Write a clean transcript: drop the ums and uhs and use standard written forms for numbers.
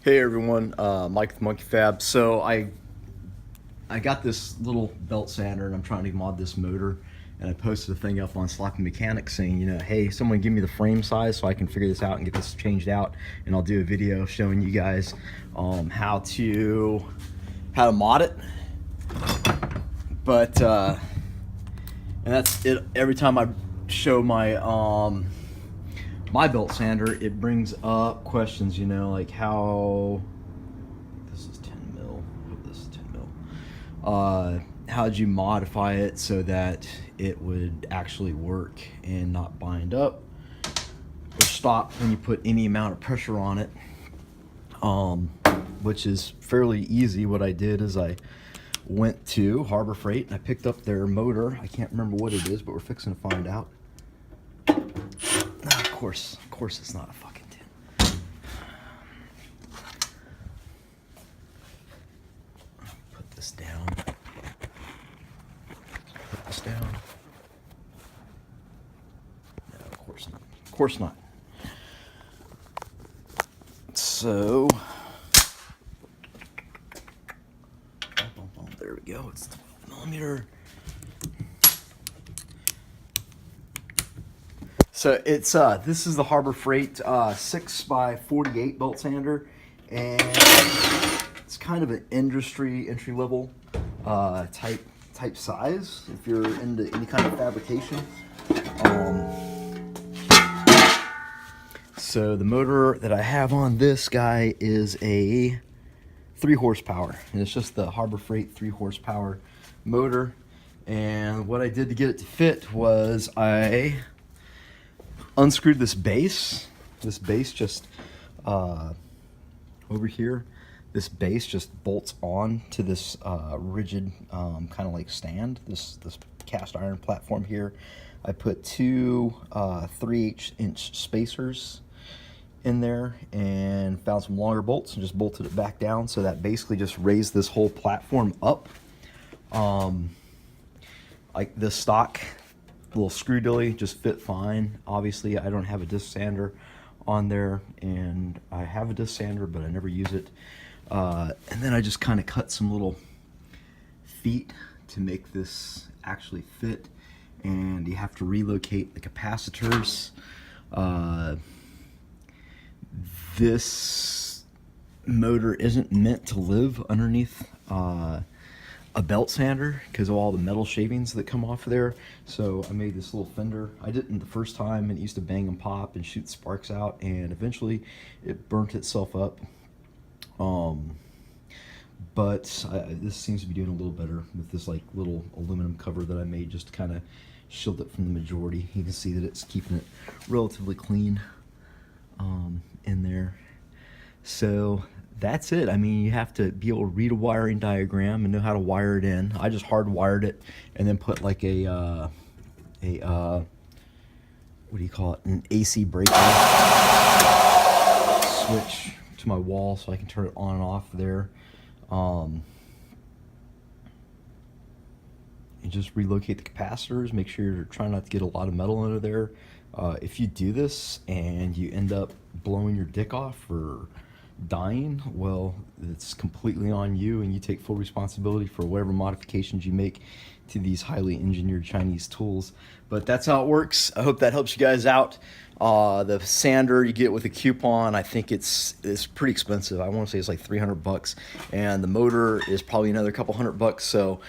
Hey everyone, Mike with Monkey Fab. So I got this little belt sander and I'm trying to mod this motor, and I posted a thing up on Sloppy Mechanics saying, hey, someone give me the frame size so I can figure this out and get this changed out, and I'll do a video showing you guys how to mod it. But and that's it. Every time I show my belt sander, it brings up questions, like how, this is 10 mil, I hope this is 10 mil. How'd you modify it so that it would actually work and not bind up or stop when you put any amount of pressure on it? Which is fairly easy. What I did is I went to Harbor Freight and I picked up their motor. I can't remember what it is, but we're fixing to find out. Of course it's not a fucking 10. Put this down. Put this down. No, of course not. Of course not. So, there we go. It's 12mm. So it's this is the Harbor Freight 6x48 belt sander, and it's kind of an entry level type size if you're into any kind of fabrication. So the motor that I have on this guy is a 3 horsepower, and it's just the Harbor Freight 3 horsepower motor. And what I did to get it to fit was I unscrewed this base. This base just over here. This base just bolts on to this rigid kind of like stand. This cast iron platform here. I put two 3/8-inch spacers in there and found some longer bolts and just bolted it back down. So that basically just raised this whole platform up. Like this stock little screw dilly just fit fine. Obviously I don't have a disc sander on there, and I have a disc sander but I never use it. And then I just kind of cut some little feet to make this actually fit, and you have to relocate the capacitors. This motor isn't meant to live underneath a belt sander because of all the metal shavings that come off of there. So I made this little fender. I didn't the first time, and it used to bang and pop and shoot sparks out, and eventually it burnt itself up. But this seems to be doing a little better with this like little aluminum cover that I made just to kind of shield it from the majority. You can see that it's keeping it relatively clean in there. So that's it. I mean, you have to be able to read a wiring diagram and know how to wire it in. I just hardwired it and then put like a what do you call it? An AC breaker switch to my wall so I can turn it on and off there. And just relocate the capacitors. Make sure you're trying not to get a lot of metal under there. If you do this and you end up blowing your dick off or dying, well, it's completely on you, and you take full responsibility for whatever modifications you make to these highly engineered Chinese tools. But that's how it works. I hope that helps you guys out. The sander you get with a coupon, I think it's pretty expensive. I want to say it's like $300, and the motor is probably another couple $100. So